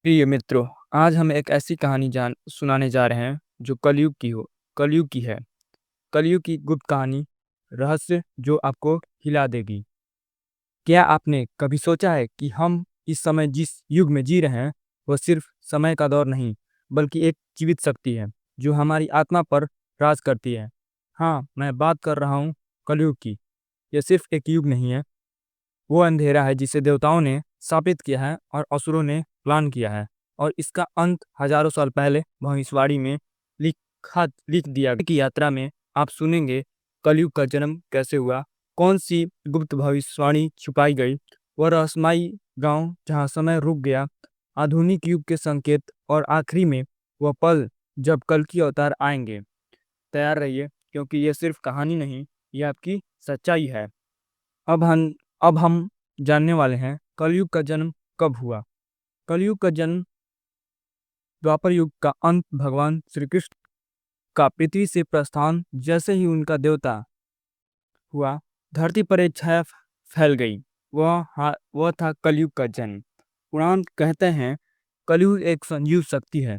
प्रिय मित्रों, आज हम एक ऐसी कहानी जान सुनाने जा रहे हैं जो कलयुग की है। कलयुग की गुप्त कहानी, रहस्य जो आपको हिला देगी। क्या आपने कभी सोचा है कि हम इस समय जिस युग में जी रहे हैं, वह सिर्फ समय का दौर नहीं, बल्कि एक जीवित शक्ति है जो हमारी आत्मा पर राज करती है। हाँ, मैं बात कर रहा हूँ कलयुग की। यह सिर्फ एक युग नहीं है, वो अंधेरा है जिसे देवताओं ने स्थापित किया है और असुरों ने प्लान किया है। और इसका अंत हजारों साल पहले भविष्यवाणी में लिख दिया गया। की यात्रा में आप सुनेंगे कलयुग का जन्म कैसे हुआ, कौन सी गुप्त भविष्यवाणी छुपाई गई, वह रहस्यमयी गांव जहां समय रुक गया, आधुनिक युग के संकेत, और आखिरी में वह पल जब कल की अवतार आएंगे। तैयार रहिए, क्योंकि यह सिर्फ कहानी नहीं, यह आपकी सच्चाई है। अब हम अब हम जानने वाले हैं कलयुग का जन्म कब हुआ। कलयुग का जन्म द्वापर युग का अंत, भगवान श्री कृष्ण का पृथ्वी से प्रस्थान जैसे ही उनका देवता हुआ, धरती पर एक छाया फैल गई। वह था कलयुग का जन्म। पुराण कहते हैं कलयुग एक संजीव शक्ति है।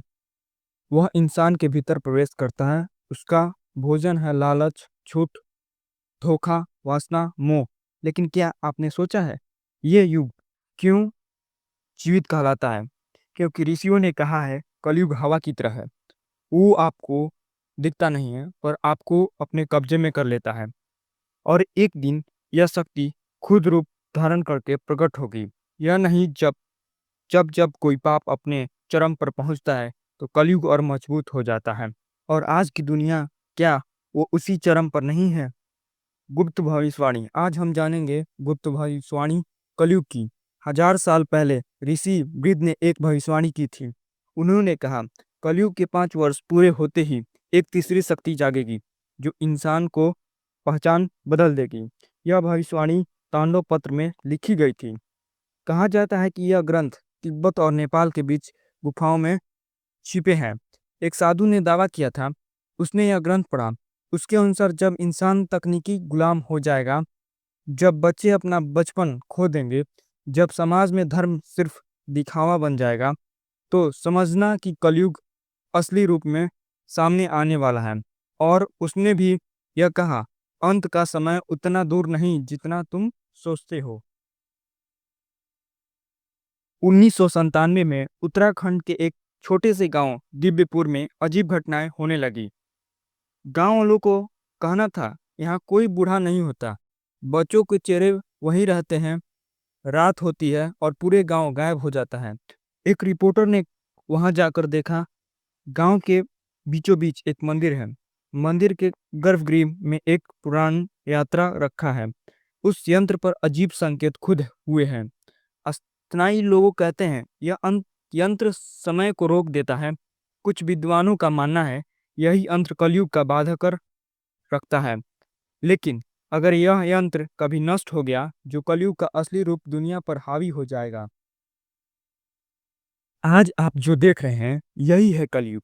वह इंसान के भीतर प्रवेश करता है। उसका भोजन है लालच, झूठ, धोखा, वासना, मोह। लेकिन क्या आपने सोचा है ये युग क्यों जीवित कहलाता है? क्योंकि ऋषियों ने कहा है कलयुग हवा की तरह है। वो आपको दिखता नहीं है, पर आपको अपने कब्जे में कर लेता है। और एक दिन यह शक्ति खुद रूप धारण करके प्रकट होगी। यह नहीं, जब जब जब कोई पाप अपने चरम पर पहुंचता है तो कलयुग और मजबूत हो जाता है। और आज की दुनिया, क्या वो उसी चरम पर नहीं है? गुप्त भविष्यवाणी, आज हम जानेंगे गुप्त भविष्यवाणी कलयुग की। 1000 साल पहले ऋषि वृद्ध ने एक भविष्यवाणी की थी। उन्होंने कहा कलयुग के 5 वर्ष पूरे होते ही एक तीसरी शक्ति जागेगी जो इंसान को पहचान बदल देगी। यह भविष्यवाणी तांडव पत्र में लिखी गई थी। कहा जाता है कि यह ग्रंथ तिब्बत और नेपाल के बीच गुफाओं में छिपे हैं। एक साधु ने दावा किया था, उसने यह ग्रंथ पढ़ा। उसके अनुसार जब इंसान तकनीकी गुलाम हो जाएगा, जब बच्चे अपना बचपन खो देंगे, जब समाज में धर्म सिर्फ दिखावा बन जाएगा, तो समझना कि कलयुग असली रूप में सामने आने वाला है। और उसने भी यह कहा, अंत का समय उतना दूर नहीं जितना तुम सोचते हो। 1997 में उत्तराखंड के एक छोटे से गांव दिव्यपुर में अजीब घटनाएं होने लगी। गांव वालों को कहना था यहाँ कोई बूढ़ा नहीं होता, बच्चों के चेहरे वहीं रहते हैं। रात होती है और पूरे गांव गायब हो जाता है। एक रिपोर्टर ने वहां जाकर देखा, गांव के बीचों बीच एक मंदिर है। मंदिर के गर्भगृह में एक पुराण यात्रा रखा है। उस यंत्र पर अजीब संकेत खुद हुए हैं। स्थानीय लोग कहते हैं यह यंत्र समय को रोक देता है। कुछ विद्वानों का मानना है यही यंत्र कलयुग का बाधा कर रखता है। लेकिन अगर यह यंत्र कभी नष्ट हो गया, जो कलयुग का असली रूप दुनिया पर हावी हो जाएगा। आज आप जो देख रहे हैं यही है कलयुग।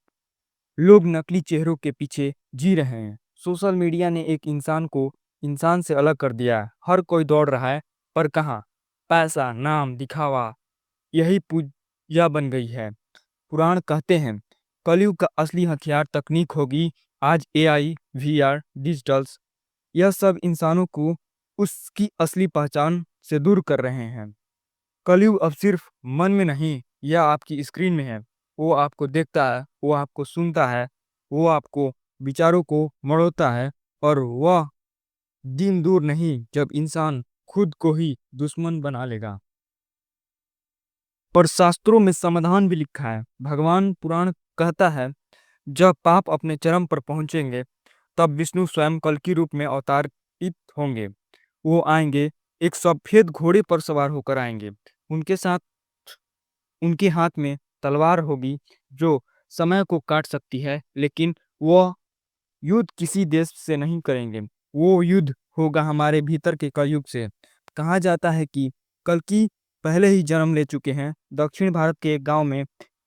लोग नकली चेहरों के पीछे जी रहे हैं। सोशल मीडिया ने एक इंसान को इंसान से अलग कर दिया है। हर कोई दौड़ रहा है, पर कहाँ? पैसा, नाम, दिखावा, यही पूजा बन गई है। पुराण कहते हैं कलयुग का असली हथियार तकनीक होगी। आज एआई, वीआर, डिजिटल्स, यह सब इंसानों को उसकी असली पहचान से दूर कर रहे हैं। कलयुग अब सिर्फ मन में नहीं, यह आपकी स्क्रीन में है। वो आपको देखता है, वो आपको सुनता है, वो आपको विचारों को मरोड़ता है। और वह दिन दूर नहीं जब इंसान खुद को ही दुश्मन बना लेगा। पर शास्त्रों में समाधान भी लिखा है। भगवान पुराण कहता है जब पाप अपने चरम पर पहुंचेंगे, तब विष्णु स्वयं कल की रूप में अवतारित होंगे। वो आएंगे, एक सफेद घोड़े पर सवार होकर आएंगे। उनके साथ उनके हाथ में तलवार होगी जो समय को काट सकती है, लेकिन वह युद्ध किसी देश से नहीं करेंगे। वो युद्ध होगा हमारे भीतर के कलयुग से। कहा जाता है कि कल्कि पहले ही जन्म ले चुके हैं। दक्षिण भारत के एक गांव में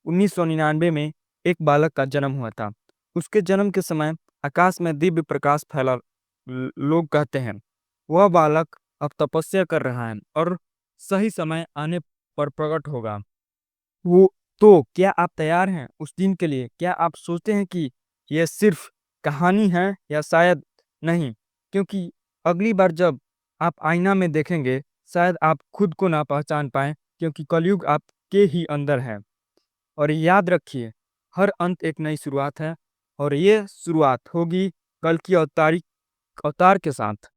1999 में एक बालक का जन्म हुआ था। उसके जन्म के समय आकाश में दिव्य प्रकाश फैला। लोग कहते हैं वह बालक अब तपस्या कर रहा है और सही समय आने पर प्रकट होगा। वो तो क्या आप तैयार हैं उस दिन के लिए? क्या आप सोचते हैं कि यह सिर्फ कहानी है या शायद नहीं? क्योंकि अगली बार जब आप आईना में देखेंगे, शायद आप खुद को ना पहचान पाएँ, क्योंकि कलयुग आपके ही अंदर है। और याद रखिए, हर अंत एक नई शुरुआत है और ये शुरुआत होगी कल की अवतार के साथ।